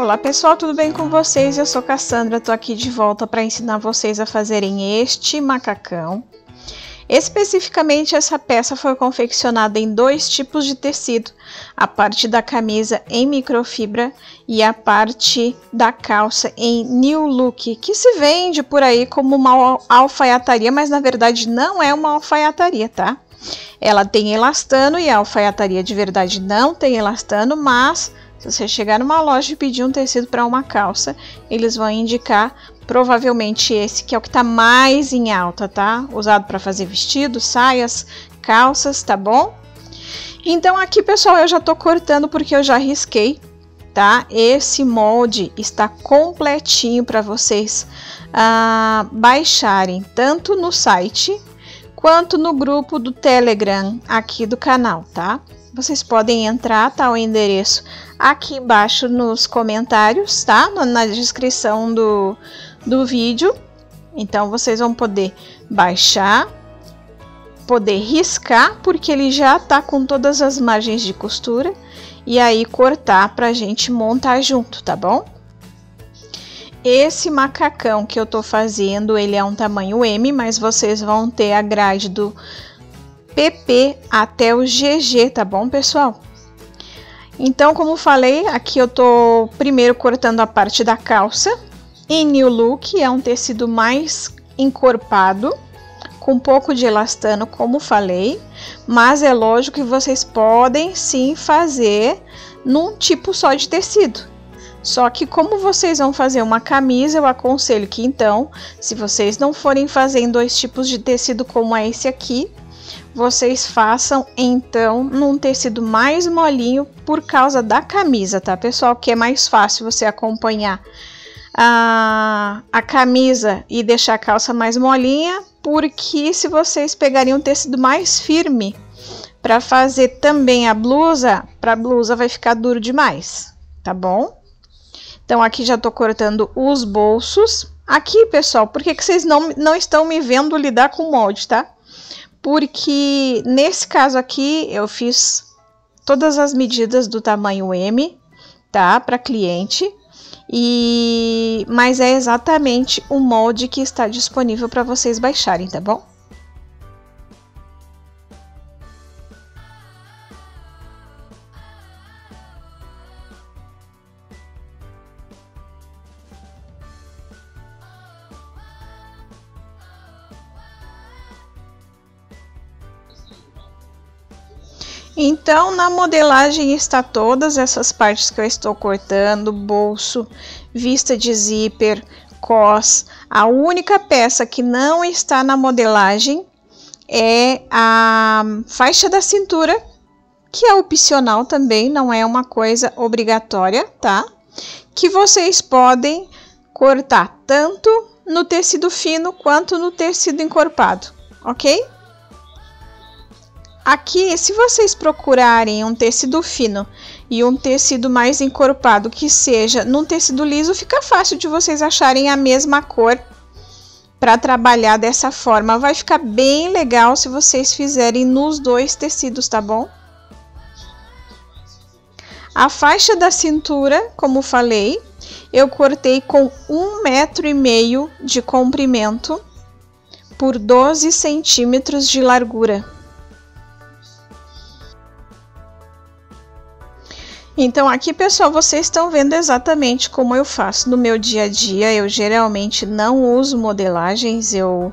Olá pessoal, tudo bem com vocês? Eu sou Cassandra, tô aqui de volta para ensinar vocês a fazerem este macacão. Especificamente essa peça foi confeccionada em dois tipos de tecido, a parte da camisa em microfibra e a parte da calça em new look, que se vende por aí como uma alfaiataria, mas na verdade não é uma alfaiataria, tá? Ela tem elastano e a alfaiataria de verdade não tem elastano, mas se você chegar numa loja e pedir um tecido para uma calça, eles vão indicar provavelmente esse, que é o que está mais em alta, tá? Usado para fazer vestidos, saias, calças, tá bom? Então aqui, pessoal, eu já tô cortando porque eu já risquei, tá? Esse molde está completinho para vocês baixarem, tanto no site quanto no grupo do Telegram aqui do canal, tá? Vocês podem entrar, tá? O endereço aqui embaixo nos comentários, tá? Na descrição do vídeo. Então, vocês vão poder baixar, poder riscar, porque ele já tá com todas as margens de costura, e aí cortar pra gente montar junto, tá bom? Esse macacão que eu tô fazendo, ele é um tamanho M, mas vocês vão ter a grade do PP até o GG, tá bom, pessoal? Então, como falei, aqui eu tô primeiro cortando a parte da calça em new look, é um tecido mais encorpado, com um pouco de elastano, como falei, mas é lógico que vocês podem sim fazer num tipo só de tecido. Só que como vocês vão fazer uma camisa, eu aconselho que então, se vocês não forem fazer em dois tipos de tecido como é esse aqui, vocês façam então num tecido mais molinho por causa da camisa, tá, pessoal? Que é mais fácil você acompanhar a camisa e deixar a calça mais molinha, porque se vocês pegarem um tecido mais firme para fazer também a blusa, para a blusa vai ficar duro demais, tá bom? Então aqui já tô cortando os bolsos. Aqui, pessoal, por que vocês não estão me vendo lidar com molde, tá? Porque nesse caso aqui eu fiz todas as medidas do tamanho M, tá? Para cliente, mas é exatamente o molde que está disponível para vocês baixarem, tá bom? Então, na modelagem está todas essas partes que eu estou cortando, bolso, vista de zíper, cos. A única peça que não está na modelagem é a faixa da cintura, que é opcional também, não é uma coisa obrigatória, tá? Que vocês podem cortar tanto no tecido fino quanto no tecido encorpado, ok? Aqui, se vocês procurarem um tecido fino e um tecido mais encorpado que seja num tecido liso, fica fácil de vocês acharem a mesma cor para trabalhar dessa forma. Vai ficar bem legal se vocês fizerem nos dois tecidos, tá bom? A faixa da cintura, como falei, eu cortei com 1,5 m de comprimento por 12 centímetros de largura. Então aqui, pessoal, vocês estão vendo exatamente como eu faço no meu dia a dia. Eu geralmente não uso modelagens, eu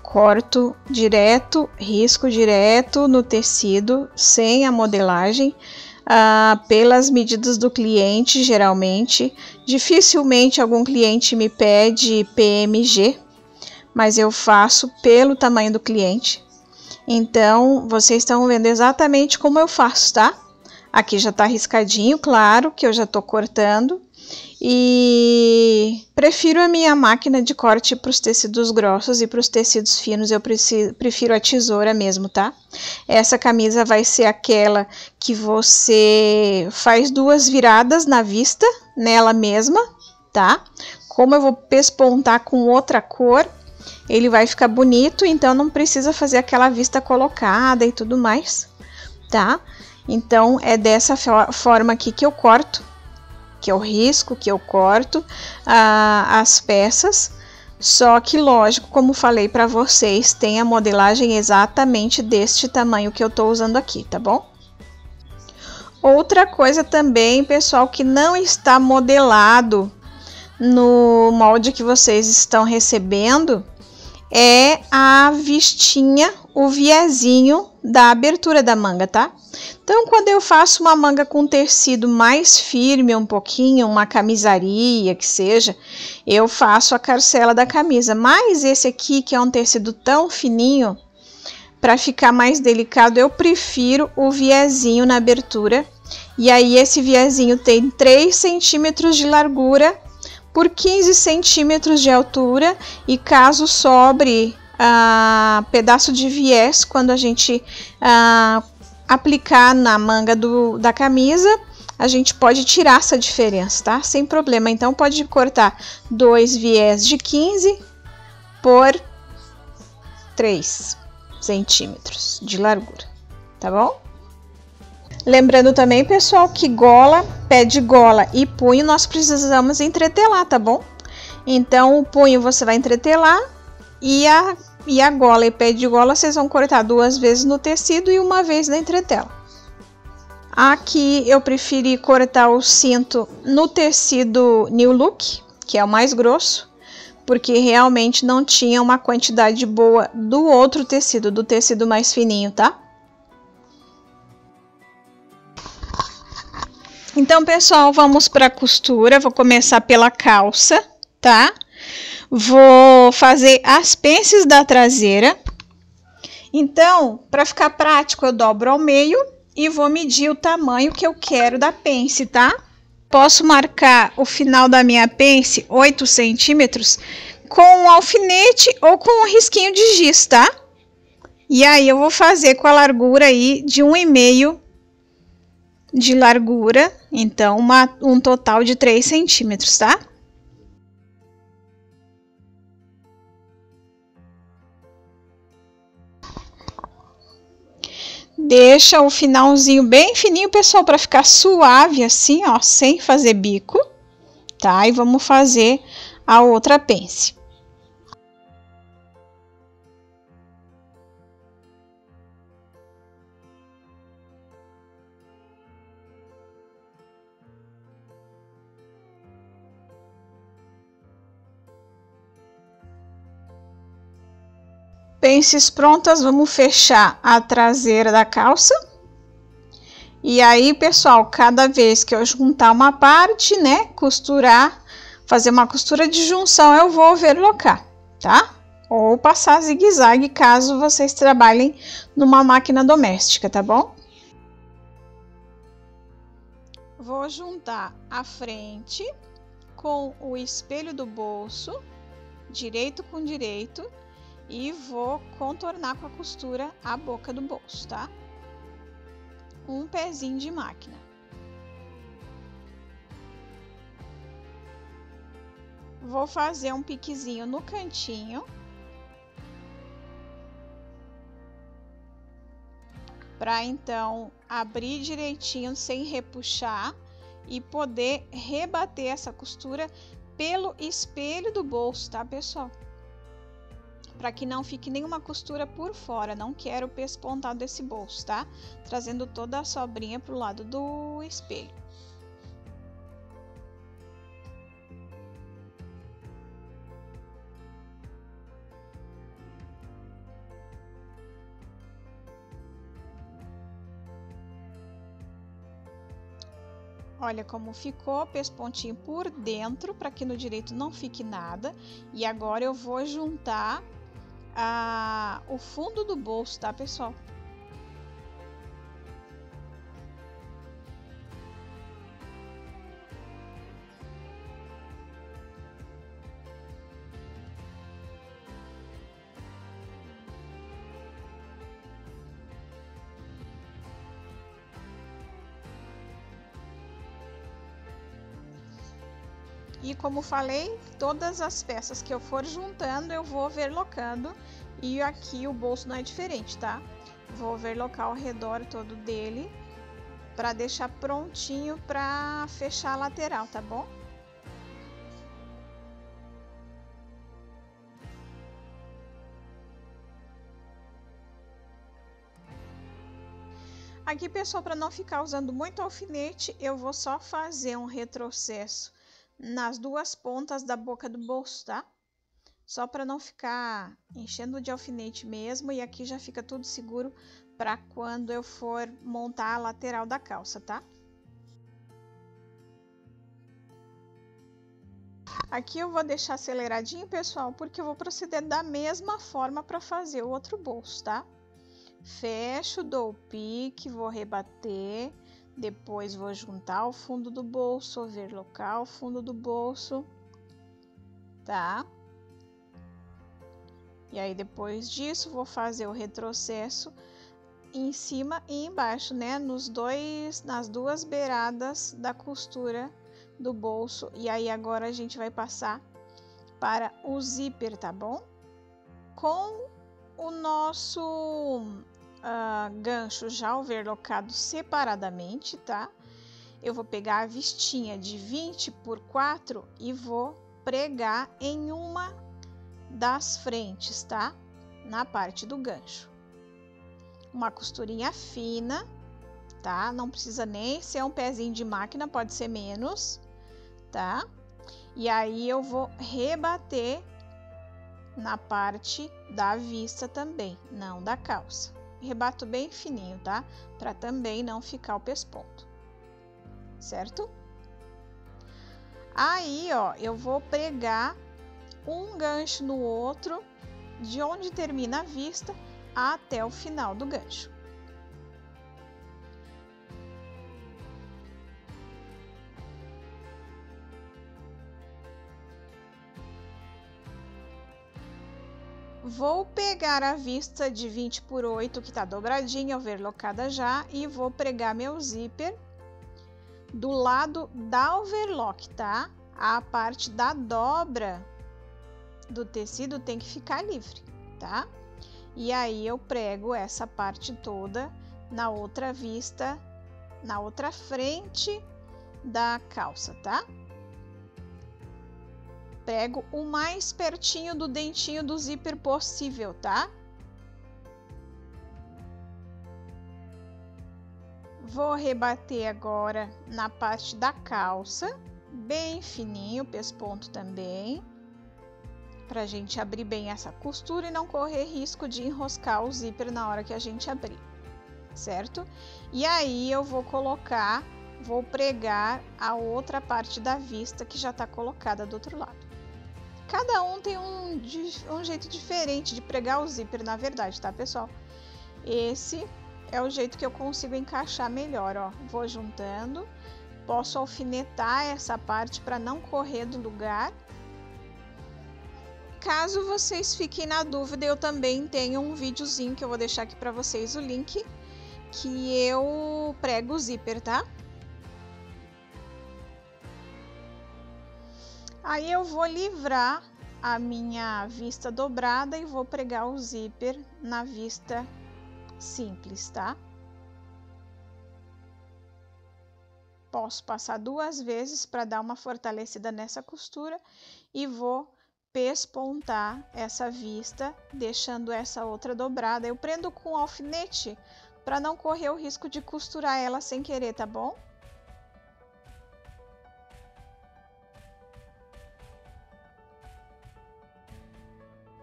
corto direto, risco direto no tecido, sem a modelagem, pelas medidas do cliente, geralmente. Dificilmente algum cliente me pede PMG, mas eu faço pelo tamanho do cliente. Então, vocês estão vendo exatamente como eu faço, tá? Aqui já tá riscadinho, claro que eu já tô cortando, e prefiro a minha máquina de corte para os tecidos grossos, e para os tecidos finos eu prefiro a tesoura mesmo, tá? Essa camisa vai ser aquela que você faz duas viradas na vista, nela mesma, tá? Como eu vou pespontar com outra cor, ele vai ficar bonito, então não precisa fazer aquela vista colocada e tudo mais, tá? Então, é dessa forma aqui que eu corto. que eu risco, que eu corto as peças. Só que, lógico, como falei para vocês, tem a modelagem exatamente deste tamanho que eu tô usando aqui, tá bom? Outra coisa também, pessoal, que não está modelado no molde que vocês estão recebendo é a vistinha, o viezinho da abertura da manga, tá? Então, quando eu faço uma manga com tecido mais firme um pouquinho, uma camisaria que seja, eu faço a carcela da camisa. Mas esse aqui, que é um tecido tão fininho, para ficar mais delicado, eu prefiro o viezinho na abertura. E aí, esse viezinho tem 3 centímetros de largura por 15 centímetros de altura. E caso sobre pedaço de viés, quando a gente aplicar na manga da camisa, a gente pode tirar essa diferença, tá? Sem problema. Então, pode cortar 2 viés de 15 por 3 centímetros de largura, tá bom? Lembrando também, pessoal, que gola, pé de gola e punho nós precisamos entretelar, tá bom? Então, o punho você vai entretelar e a gola e pé de gola vocês vão cortar 2 vezes no tecido e 1 vez na entretela. Aqui eu preferi cortar o cinto no tecido New Look, que é o mais grosso, porque realmente não tinha uma quantidade boa do outro tecido, do tecido mais fininho, tá? Então, pessoal, vamos para a costura. Vou começar pela calça, tá? Vou fazer as pences da traseira. Então, para ficar prático, eu dobro ao meio e vou medir o tamanho que eu quero da pence, tá? Posso marcar o final da minha pence 8 centímetros com um alfinete ou com um risquinho de giz, tá? E aí, eu vou fazer com a largura aí de 1,5 de largura, então um total de 3 centímetros, tá? Deixa o finalzinho bem fininho, pessoal, para ficar suave assim, ó, sem fazer bico, tá? E vamos fazer a outra pence. Pences prontas, vamos fechar a traseira da calça. E aí, pessoal, cada vez que eu juntar uma parte, né, costurar, fazer uma costura de junção, eu vou overlocar, tá? Ou passar zigue-zague, caso vocês trabalhem numa máquina doméstica, tá bom? Vou juntar a frente com o espelho do bolso, direito com direito, e vou contornar com a costura a boca do bolso, tá? Um pezinho de máquina. Vou fazer um piquezinho no cantinho. Para então abrir direitinho sem repuxar e poder rebater essa costura pelo espelho do bolso, tá, pessoal? Para que não fique nenhuma costura por fora, não quero o pespontado desse bolso, tá? Trazendo toda a sobrinha pro lado do espelho. Olha como ficou, pespontinho por dentro, para que no direito não fique nada. E agora eu vou juntar o fundo do bolso, tá, pessoal? E como falei, todas as peças que eu for juntando, eu vou overlocando. E aqui o bolso não é diferente, tá? Vou overlocar ao redor todo dele. para deixar prontinho para fechar a lateral, tá bom? Aqui, pessoal, para não ficar usando muito alfinete, eu vou só fazer um retrocesso nas duas pontas da boca do bolso, tá? Só para não ficar enchendo de alfinete mesmo, e aqui já fica tudo seguro para quando eu for montar a lateral da calça, tá? Aqui eu vou deixar aceleradinho, pessoal, porque eu vou proceder da mesma forma para fazer o outro bolso, tá? Fecho, dou o pique, vou rebater, depois vou juntar o fundo do bolso, overlocar o fundo do bolso, tá? E aí depois disso vou fazer o retrocesso em cima e embaixo, né? Nas duas beiradas da costura do bolso. E aí agora a gente vai passar para o zíper, tá bom? Com o nosso gancho já overlocado separadamente, tá? Eu vou pegar a vistinha de 20 por 4 e vou pregar em uma das frentes, tá? Na parte do gancho. Uma costurinha fina, tá? Não precisa nem ser um pezinho de máquina, pode ser menos, tá? E aí eu vou rebater na parte da vista também, não da calça. Rebato bem fininho, tá? Para também não ficar o pesponto, certo? Aí, ó, eu vou pregar um gancho no outro, de onde termina a vista até o final do gancho. Vou pegar a vista de 20 por 8 que tá dobradinha, overlocada já, e vou pregar meu zíper do lado da overlock, tá? A parte da dobra do tecido tem que ficar livre, tá? E aí eu prego essa parte toda na outra vista, na outra frente da calça, tá? Prego o mais pertinho do dentinho do zíper possível, tá? Vou rebater agora na parte da calça, bem fininho, pesponto também, pra gente abrir bem essa costura e não correr risco de enroscar o zíper na hora que a gente abrir, certo? E aí eu vou pregar a outra parte da vista que já tá colocada do outro lado. Cada um tem um jeito diferente de pregar o zíper, na verdade, tá, pessoal? Esse é o jeito que eu consigo encaixar melhor, ó. Vou juntando, posso alfinetar essa parte para não correr do lugar. Caso vocês fiquem na dúvida, eu também tenho um videozinho que eu vou deixar aqui para vocês o link, que eu prego o zíper, tá? Aí eu vou livrar a minha vista dobrada e vou pregar o zíper na vista simples, tá? Posso passar 2 vezes para dar uma fortalecida nessa costura e vou pespontar essa vista, deixando essa outra dobrada. Eu prendo com alfinete para não correr o risco de costurar ela sem querer, tá bom?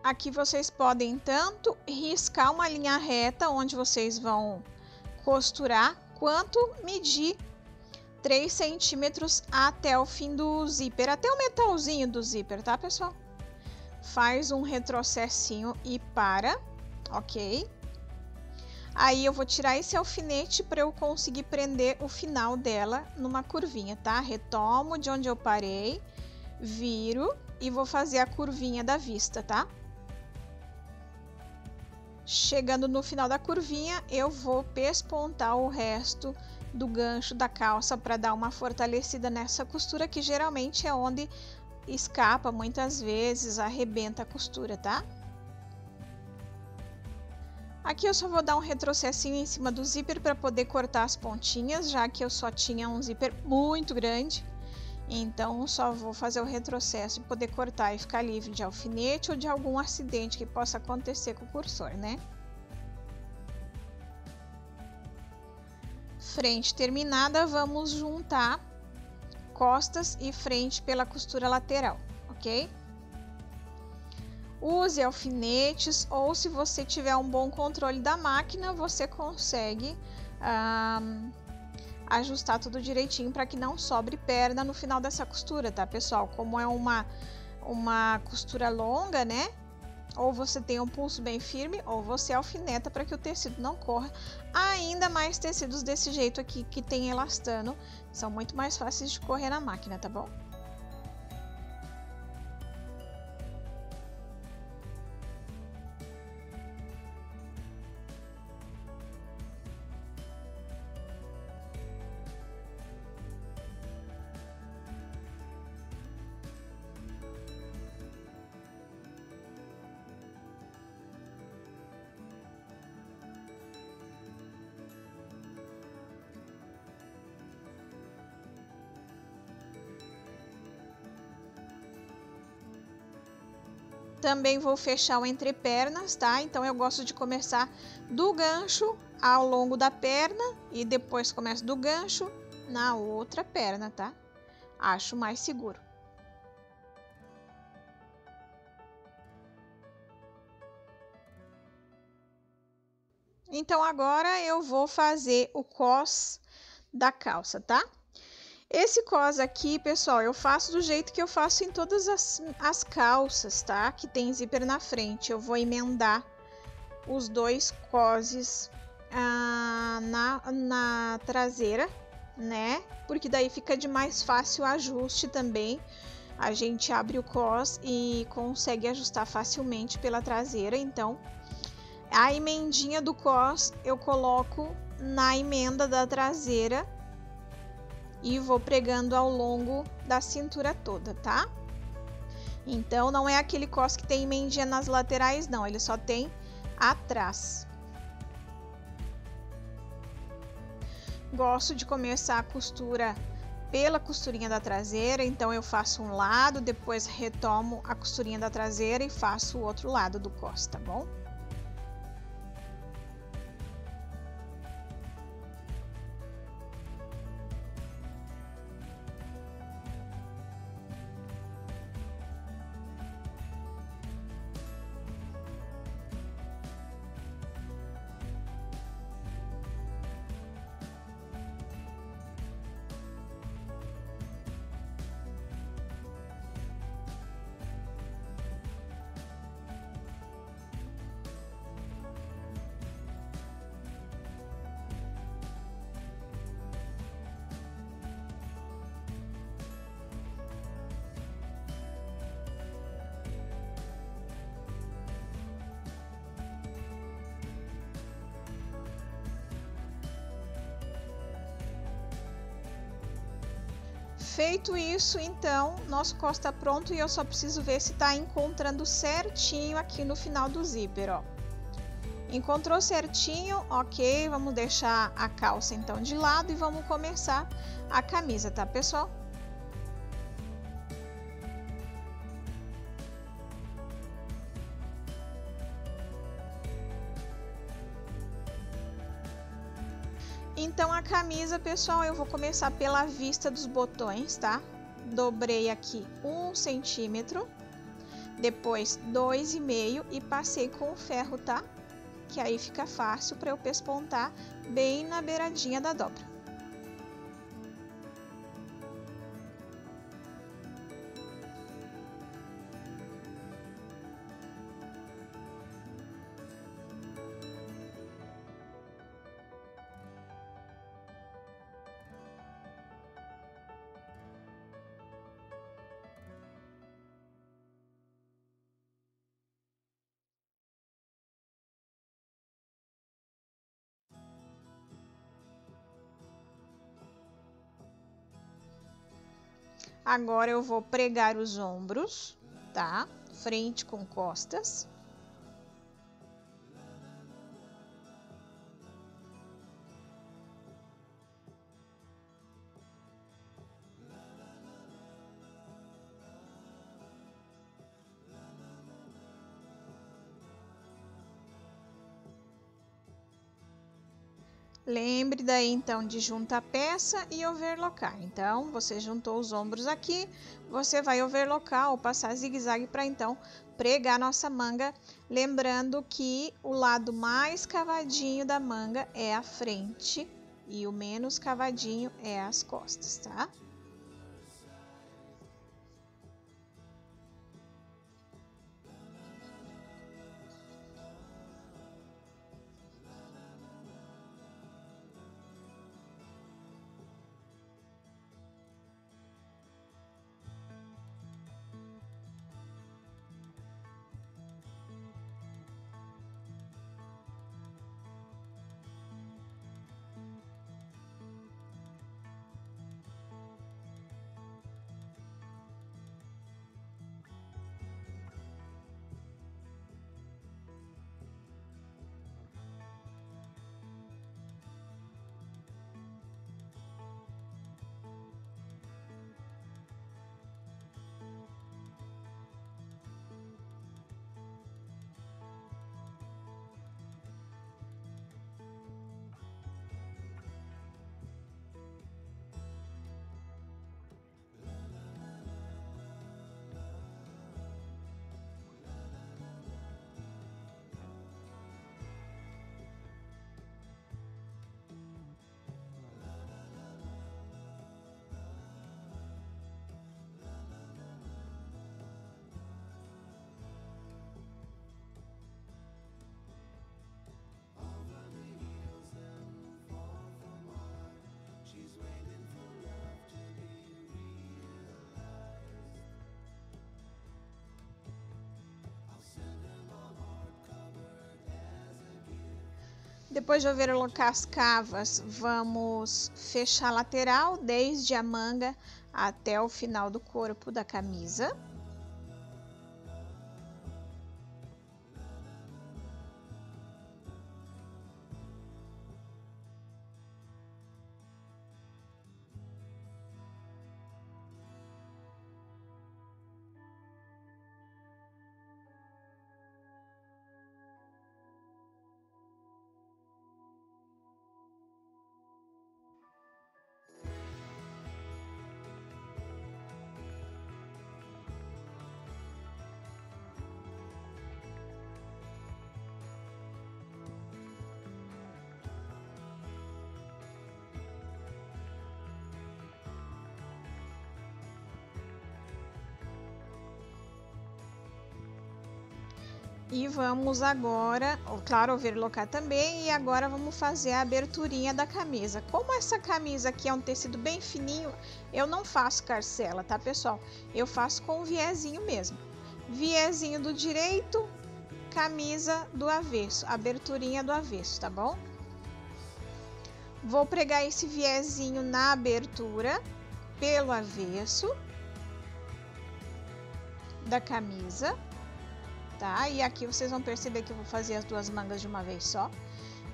Aqui vocês podem tanto riscar uma linha reta onde vocês vão costurar, quanto medir 3 centímetros até o fim do zíper, até o metalzinho do zíper, tá, pessoal? Faz um retrocessinho e para, ok? Aí eu vou tirar esse alfinete para eu conseguir prender o final dela numa curvinha, tá? Retomo de onde eu parei, viro e vou fazer a curvinha da vista, tá? Chegando no final da curvinha, eu vou pespontar o resto do gancho da calça para dar uma fortalecida nessa costura, que geralmente é onde escapa, muitas vezes arrebenta a costura, tá? Aqui eu só vou dar um retrocessinho em cima do zíper para poder cortar as pontinhas, já que eu só tinha um zíper muito grande. Então só vou fazer o retrocesso e poder cortar e ficar livre de alfinete ou de algum acidente que possa acontecer com o cursor, né? Frente terminada, vamos juntar costas e frente pela costura lateral, ok? Use alfinetes ou, se você tiver um bom controle da máquina, você consegue ajustar tudo direitinho para que não sobre perna no final dessa costura, tá, pessoal? Como é uma costura longa, né? Ou você tem um pulso bem firme, ou você alfineta para que o tecido não corra. Ainda mais tecidos desse jeito aqui, que tem elastano, são muito mais fáceis de correr na máquina, tá bom? Também vou fechar o entrepernas, tá? Então eu gosto de começar do gancho ao longo da perna e depois começo do gancho na outra perna, tá? Acho mais seguro. Então agora eu vou fazer o cos da calça, tá? Esse cos aqui, pessoal, eu faço do jeito que eu faço em todas as calças, tá? Que tem zíper na frente. Eu vou emendar os dois coses na traseira, né? Porque daí fica de mais fácil ajuste também. A gente abre o cos e consegue ajustar facilmente pela traseira. Então, a emendinha do cos eu coloco na emenda da traseira e vou pregando ao longo da cintura toda, tá? Então não é aquele cos que tem emendinha nas laterais, não, ele só tem atrás. Gosto de começar a costura pela costurinha da traseira, então eu faço um lado, depois retomo a costurinha da traseira e faço o outro lado do cos, tá bom? Feito isso, então, nosso cos está pronto e eu só preciso ver se está encontrando certinho aqui no final do zíper, ó. Encontrou certinho, ok, vamos deixar a calça então de lado e vamos começar a camisa, tá, pessoal? Então a camisa, pessoal, eu vou começar pela vista dos botões, tá? Dobrei aqui 1 centímetro, depois 2,5 e passei com o ferro, tá? Que aí fica fácil para eu pespontar bem na beiradinha da dobra. Agora eu vou pregar os ombros, tá? Frente com costas. Lembre daí então de juntar a peça e overlocar. Então, você juntou os ombros aqui, você vai overlocar ou passar zigue-zague para então pregar nossa manga. Lembrando que o lado mais cavadinho da manga é a frente e o menos cavadinho é as costas, tá? Depois de overlocar as cavas, vamos fechar a lateral desde a manga até o final do corpo da camisa. E vamos agora, claro, overlocar também, e agora vamos fazer a aberturinha da camisa. Como essa camisa aqui é um tecido bem fininho, eu não faço carcela, tá, pessoal? Eu faço com o viezinho mesmo. Viezinho do direito, camisa do avesso, aberturinha do avesso, tá bom? Vou pregar esse viezinho na abertura, pelo avesso da camisa. Tá? E aqui vocês vão perceber que eu vou fazer as duas mangas de uma vez só.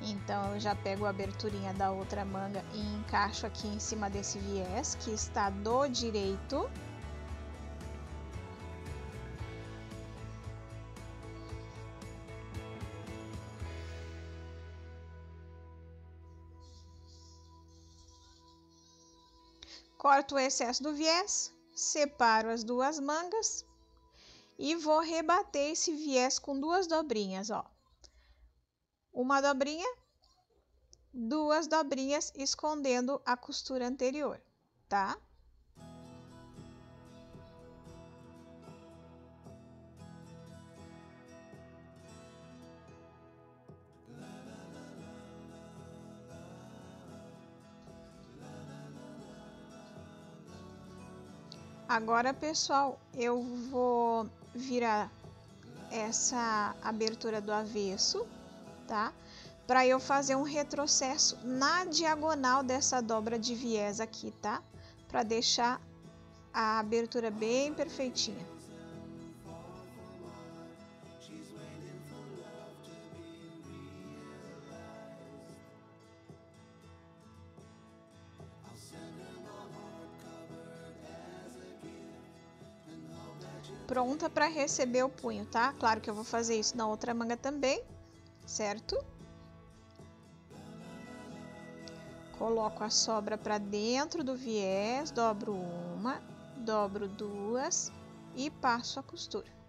Então, eu já pego a aberturinha da outra manga e encaixo aqui em cima desse viés que está do direito. Corto o excesso do viés, separo as duas mangas. E vou rebater esse viés com duas dobrinhas, ó. Uma dobrinha, duas dobrinhas, escondendo a costura anterior, tá? Agora, pessoal, eu vou virar essa abertura do avesso, tá? Para eu fazer um retrocesso na diagonal dessa dobra de viés aqui, tá? Para deixar a abertura bem perfeitinha. Pronta para receber o punho, tá? Claro que eu vou fazer isso na outra manga também, certo? Coloco a sobra para dentro do viés, dobro uma, dobro duas e passo a costura.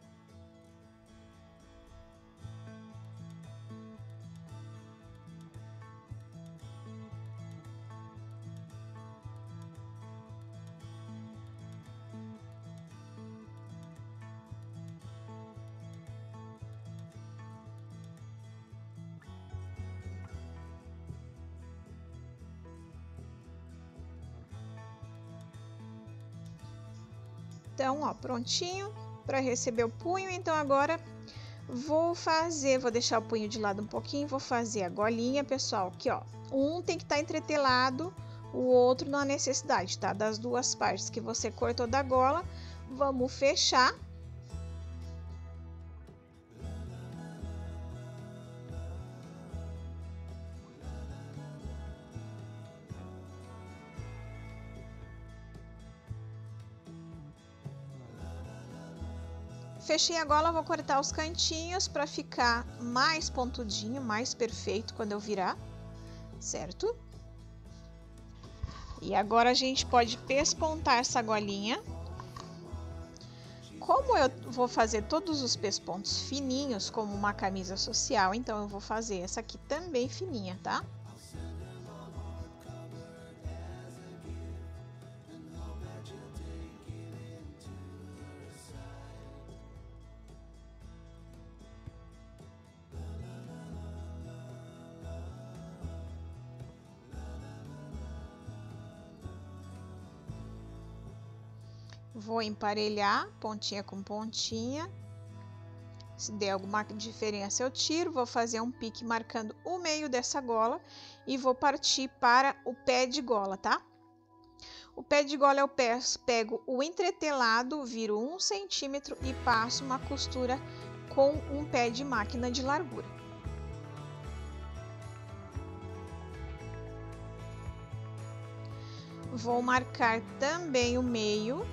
Então, ó, prontinho para receber o punho. Então, agora vou deixar o punho de lado um pouquinho, vou fazer a golinha, pessoal, aqui, ó. Um tem que estar entretelado, o outro não há necessidade, tá? Das duas partes que você cortou da gola, vamos fechar. Fechei a gola, vou cortar os cantinhos para ficar mais pontudinho, mais perfeito quando eu virar, certo? E agora a gente pode pespontar essa golinha. Como eu vou fazer todos os pespontos fininhos, como uma camisa social, então eu vou fazer essa aqui também fininha, tá? Vou emparelhar pontinha com pontinha. Se der alguma diferença eu tiro, vou fazer um pique marcando o meio dessa gola e vou partir para o pé de gola, tá? O pé de gola eu pego o entretelado, viro 1 centímetro e passo uma costura com um pé de máquina de largura. Vou marcar também o meio.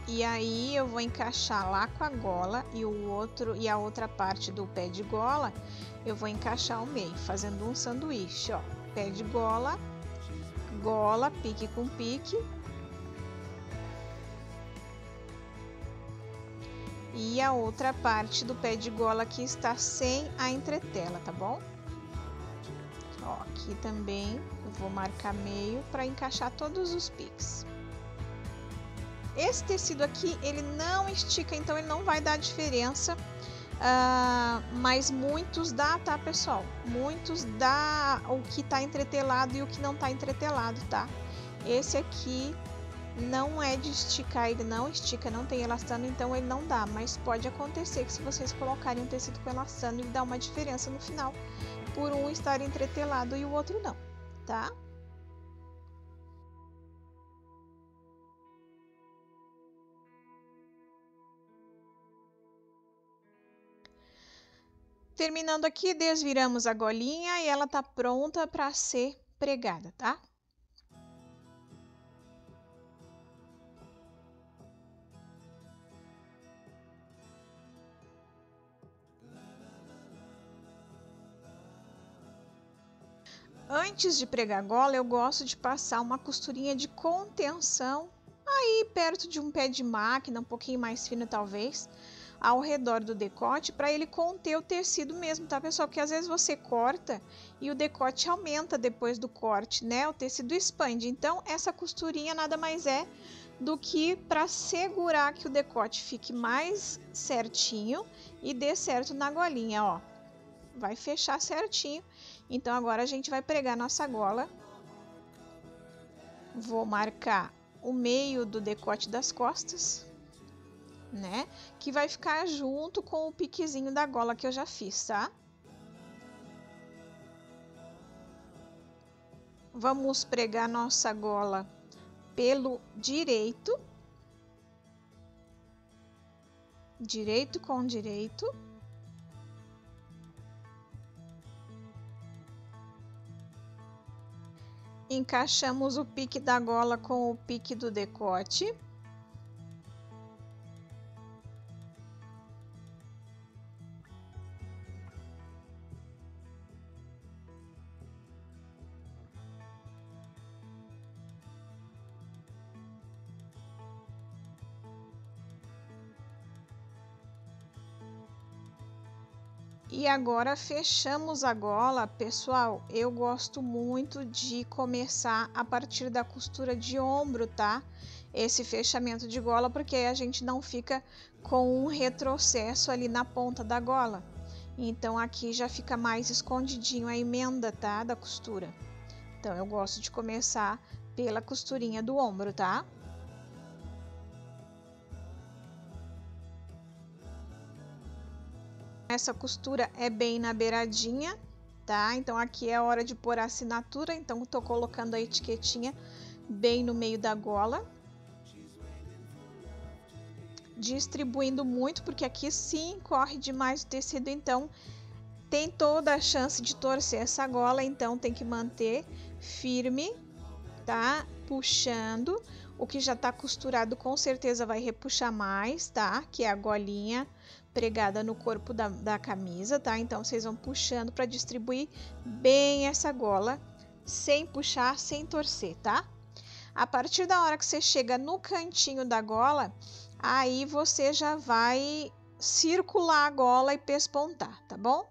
E aí eu vou encaixar lá com a gola e a outra parte do pé de gola eu vou encaixar ao meio, fazendo um sanduíche, ó. Pé de gola, gola, pique com pique. E a outra parte do pé de gola que está sem a entretela, tá bom? Ó, aqui também eu vou marcar meio para encaixar todos os piques. Esse tecido aqui, ele não estica, então ele não vai dar diferença, mas muitos dá, tá, pessoal? Muitos dá o que tá entretelado e o que não tá entretelado, tá? Esse aqui não é de esticar, ele não estica, não tem elastano, então ele não dá, mas pode acontecer que se vocês colocarem um tecido com elastano, ele dá uma diferença no final, por um estar entretelado e o outro não, tá? Terminando aqui, desviramos a golinha e ela tá pronta para ser pregada, tá? Antes de pregar a gola, eu gosto de passar uma costurinha de contenção aí perto de um pé de máquina, um pouquinho mais fino talvez, ao redor do decote, para ele conter o tecido mesmo, tá, pessoal? Porque às vezes você corta e o decote aumenta depois do corte, né? O tecido expande. Então, essa costurinha nada mais é do que para segurar que o decote fique mais certinho e dê certo na golinha, ó. Vai fechar certinho. Então, agora a gente vai pregar nossa gola. Vou marcar o meio do decote das costas, né? Que vai ficar junto com o piquezinho da gola que eu já fiz, tá? Vamos pregar nossa gola pelo direito. Direito com direito. Encaixamos o pique da gola com o pique do decote. E agora fechamos a gola, pessoal. Eu gosto muito de começar a partir da costura de ombro, tá? Esse fechamento de gola, porque a gente não fica com um retrocesso ali na ponta da gola. Então aqui já fica mais escondidinho a emenda, tá? Da costura. Então eu gosto de começar pela costurinha do ombro, tá? Essa costura é bem na beiradinha, tá? Então aqui é a hora de pôr a assinatura, então eu tô colocando a etiquetinha bem no meio da gola. Distribuindo muito, porque aqui sim corre demais o tecido, então tem toda a chance de torcer essa gola, então tem que manter firme, tá? Puxando. O que já tá costurado com certeza vai repuxar mais, tá? Que é a golinha pregada no corpo da camisa, tá? Então vocês vão puxando para distribuir bem essa gola, sem puxar, sem torcer, tá? A partir da hora que você chega no cantinho da gola, aí você já vai circular a gola e pespontar, tá bom?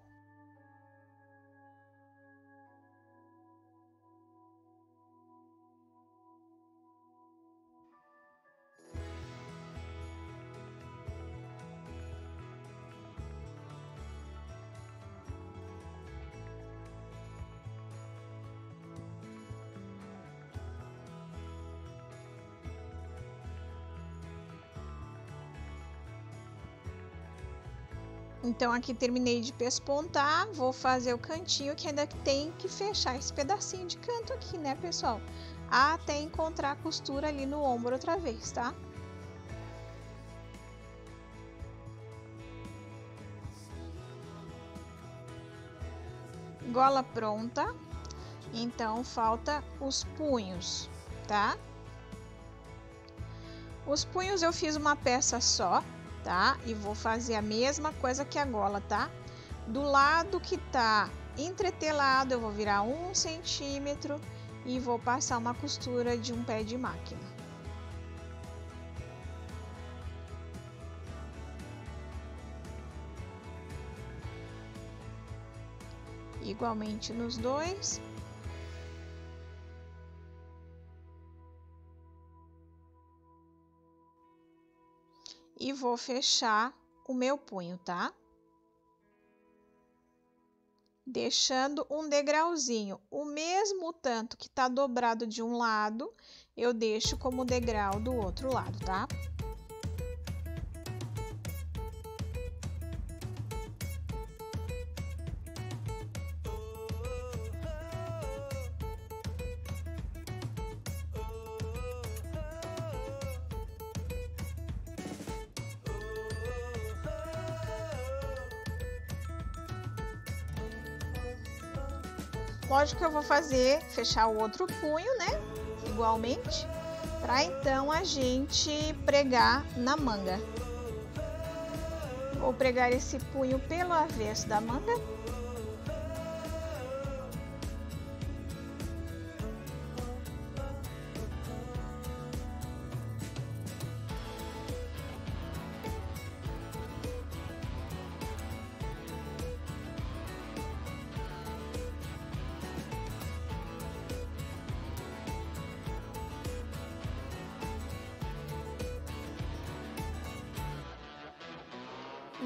Então aqui terminei de pespontar, vou fazer o cantinho que ainda tem que fechar esse pedacinho de canto aqui, né, pessoal? Até encontrar a costura ali no ombro outra vez, tá? Gola pronta, então falta os punhos, tá? Os punhos eu fiz uma peça só, tá? E vou fazer a mesma coisa que a gola, tá? Do lado que tá entretelado, eu vou virar 1 centímetro e vou passar uma costura de um pé de máquina. Igualmente nos dois. E vou fechar o meu punho, tá? Deixando um degrauzinho, o mesmo tanto que tá dobrado de um lado, eu deixo como degrau do outro lado, tá? Lógico que eu vou fechar o outro punho, né? Igualmente, para então a gente pregar na manga. Vou pregar esse punho pelo avesso da manga.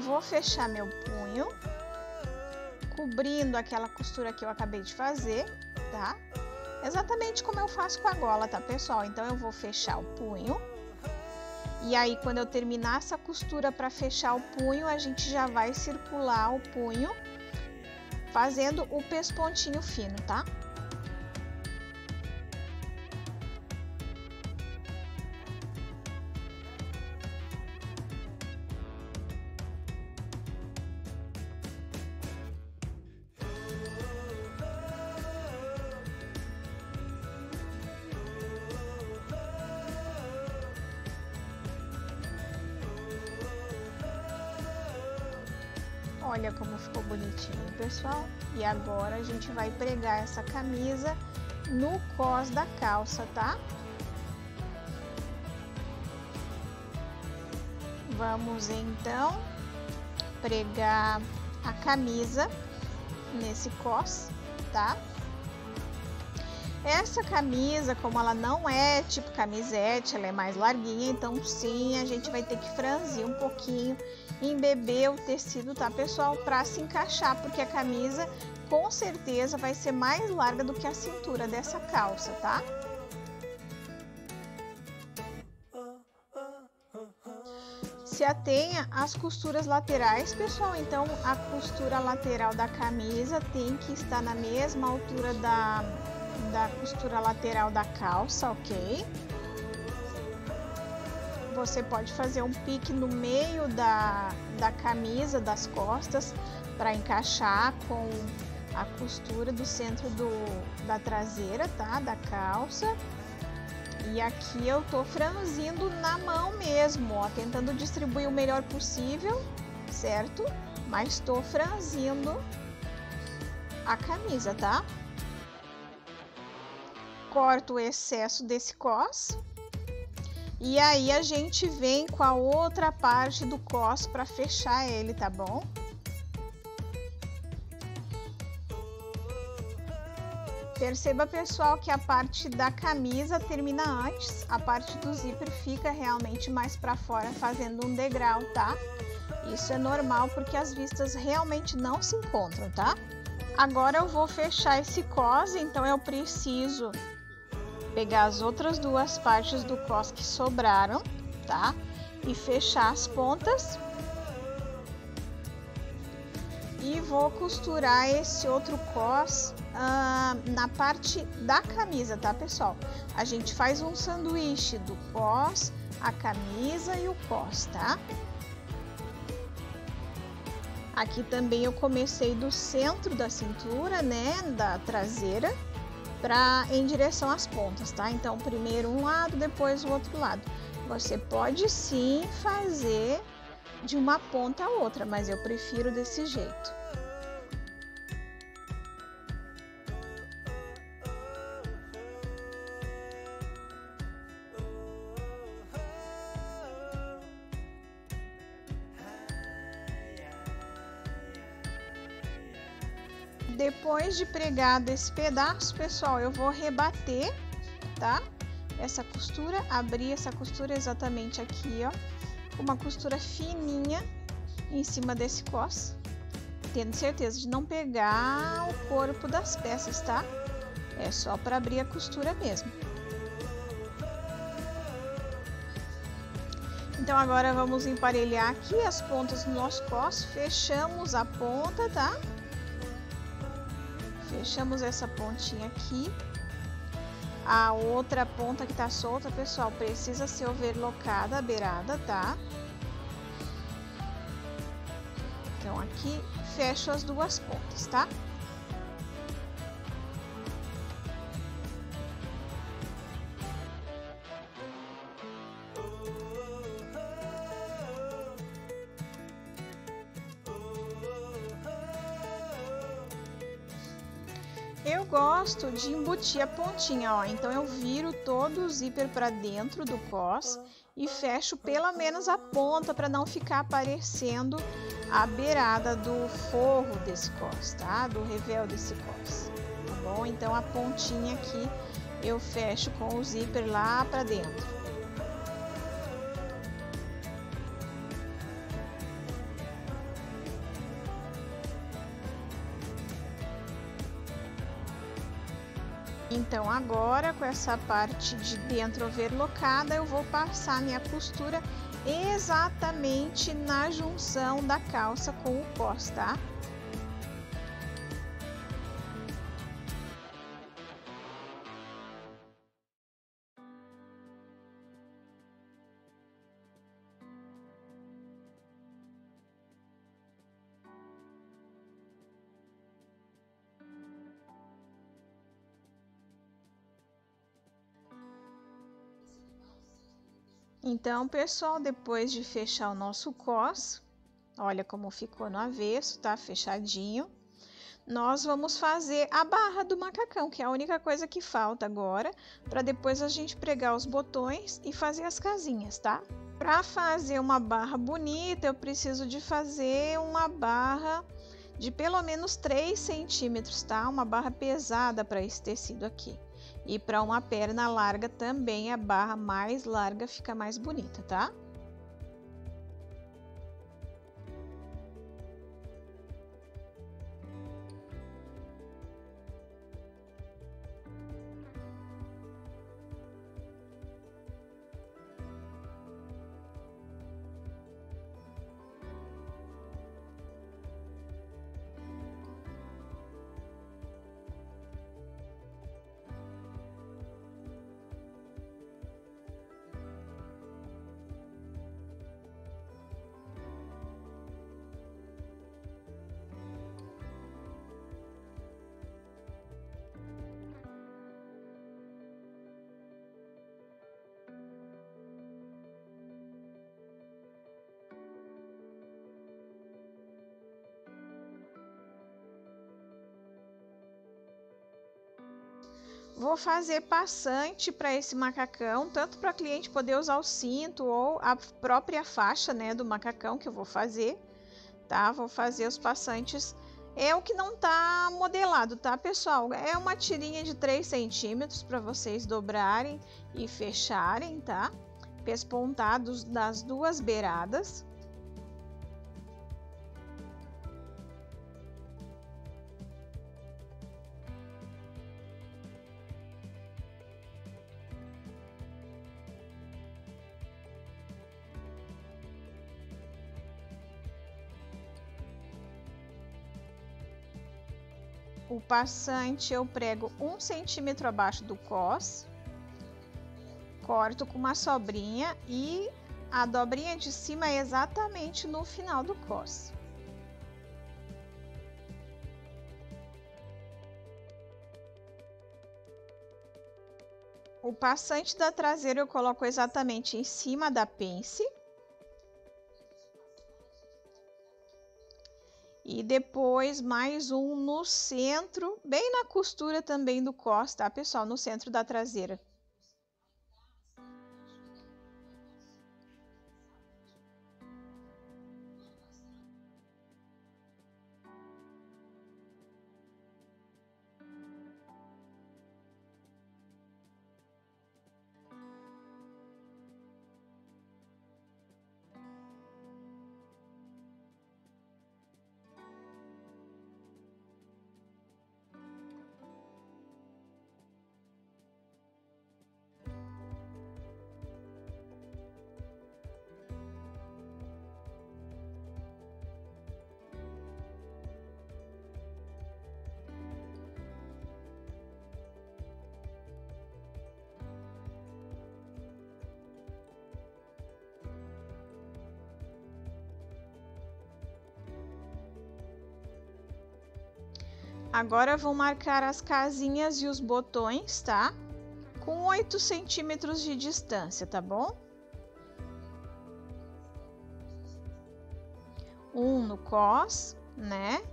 Vou fechar meu punho, cobrindo aquela costura que eu acabei de fazer, tá? Exatamente como eu faço com a gola, tá, pessoal? Então, eu vou fechar o punho. E aí, quando eu terminar essa costura para fechar o punho, a gente já vai circular o punho, fazendo o pespontinho fino, tá? Olha como ficou bonitinho, pessoal. E agora a gente vai pregar essa camisa no cós da calça, tá? Vamos então pregar a camisa nesse cos, tá? Essa camisa, como ela não é tipo camisete, ela é mais larguinha, então sim, a gente vai ter que franzir um pouquinho, embeber o tecido, tá, pessoal? Para se encaixar, porque a camisa com certeza vai ser mais larga do que a cintura dessa calça, tá? Se atenha às costuras laterais, pessoal. Então, a costura lateral da camisa tem que estar na mesma altura da costura lateral da calça, ok? Você pode fazer um pique no meio da camisa, das costas, para encaixar com a costura do centro da traseira, tá? Da calça. E aqui eu tô franzindo na mão mesmo, ó, tentando distribuir o melhor possível, certo? Mas tô franzindo a camisa, tá? Corto o excesso desse cos. E aí a gente vem com a outra parte do cos para fechar ele, tá bom? Perceba, pessoal, que a parte da camisa termina antes, a parte do zíper fica realmente mais para fora, fazendo um degrau, tá? Isso é normal porque as vistas realmente não se encontram, tá? Agora eu vou fechar esse cos, então eu preciso pegar as outras duas partes do cos que sobraram, tá? E fechar as pontas. E vou costurar esse outro cos na parte da camisa, tá, pessoal? A gente faz um sanduíche do cos, a camisa e o cos, tá? Aqui também eu comecei do centro da cintura, né, da traseira, em direção às pontas, tá? Então, primeiro um lado, depois o outro lado. Você pode sim fazer de uma ponta a outra, mas eu prefiro desse jeito. Depois de pregado esse pedaço, pessoal, eu vou rebater, tá? Essa costura, abrir essa costura exatamente aqui, ó, com uma costura fininha em cima desse cos, tendo certeza de não pegar o corpo das peças, tá? É só para abrir a costura mesmo. Então agora vamos emparelhar aqui as pontas do nosso cos, fechamos a ponta, tá? Fechamos essa pontinha aqui. A outra ponta que tá solta, pessoal, precisa ser overlocada, a beirada, tá? Então aqui fecho as duas pontas, tá? Eu gosto de embutir a pontinha, ó, então eu viro todo o zíper para dentro do cos e fecho pelo menos a ponta para não ficar aparecendo a beirada do forro desse cos, tá? Do revel desse cos, tá bom? Então a pontinha aqui eu fecho com o zíper lá para dentro. Então agora com essa parte de dentro overlocada eu vou passar minha costura exatamente na junção da calça com o cos, tá? Então, pessoal, depois de fechar o nosso cos, olha como ficou no avesso, tá? Fechadinho. Nós vamos fazer a barra do macacão, que é a única coisa que falta agora, para depois a gente pregar os botões e fazer as casinhas, tá? Para fazer uma barra bonita, eu preciso de fazer uma barra de pelo menos 3 centímetros, tá? Uma barra pesada para esse tecido aqui. E para uma perna larga também a barra mais larga fica mais bonita, tá? Vou fazer passante para esse macacão, tanto para a cliente poder usar o cinto ou a própria faixa, né, do macacão que eu vou fazer, tá? Vou fazer os passantes. É o que não tá modelado, tá, pessoal? É uma tirinha de 3 centímetros para vocês dobrarem e fecharem, tá? Pespontados das duas beiradas. O passante eu prego 1 centímetro abaixo do cós, corto com uma sobrinha e a dobrinha de cima é exatamente no final do cós. O passante da traseira eu coloco exatamente em cima da pence. E depois mais um no centro, bem na costura também do cós, tá, pessoal? No centro da traseira. Agora vou marcar as casinhas e os botões, tá? Com 8 centímetros de distância, tá bom? Um no cós, né?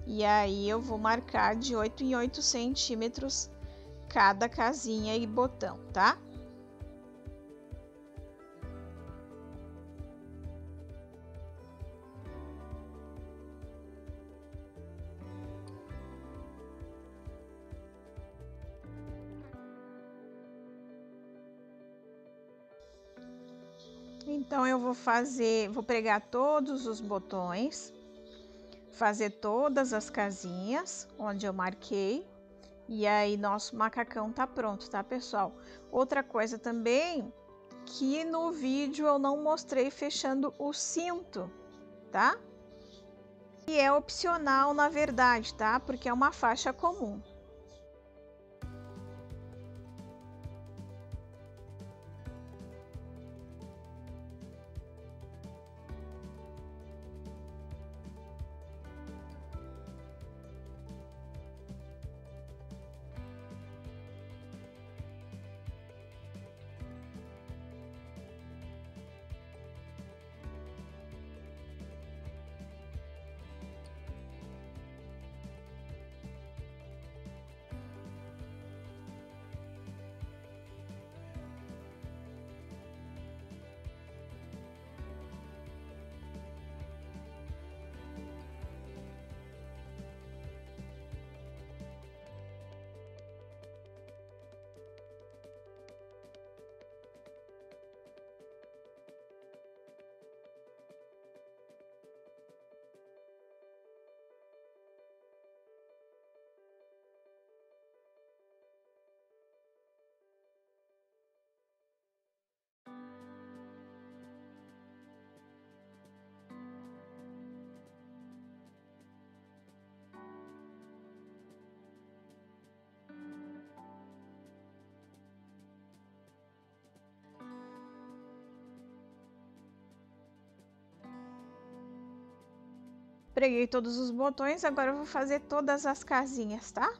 E aí eu vou marcar de 8 em 8 centímetros cada casinha e botão, tá? Então eu vou pregar todos os botões, fazer todas as casinhas onde eu marquei, e aí nosso macacão tá pronto, tá, pessoal? Outra coisa também, que no vídeo eu não mostrei fechando o cinto, tá? E é opcional, na verdade, tá? Porque é uma faixa comum. preguei todos os botões, agora eu vou fazer todas as casinhas, tá?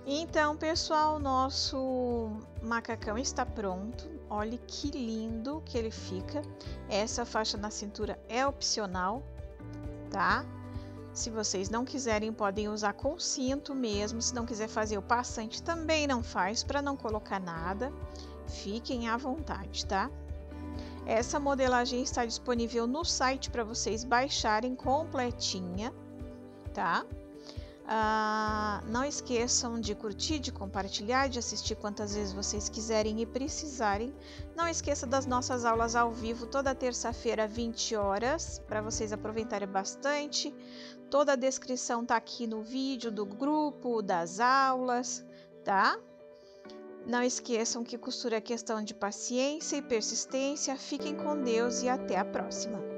Então, pessoal, nosso macacão está pronto. Olha que lindo que ele fica. Essa faixa na cintura é opcional, tá? Se vocês não quiserem, podem usar com cinto mesmo. Se não quiser fazer o passante, também não faz, para não colocar nada. Fiquem à vontade, tá? Essa modelagem está disponível no site para vocês baixarem completinha, tá? Não esqueçam de curtir, de compartilhar, de assistir quantas vezes vocês quiserem e precisarem. Não esqueça das nossas aulas ao vivo toda terça-feira, 20 horas, para vocês aproveitarem bastante. Toda a descrição tá aqui no vídeo do grupo, das aulas, tá? Não esqueçam que costura é questão de paciência e persistência. Fiquem com Deus e até a próxima!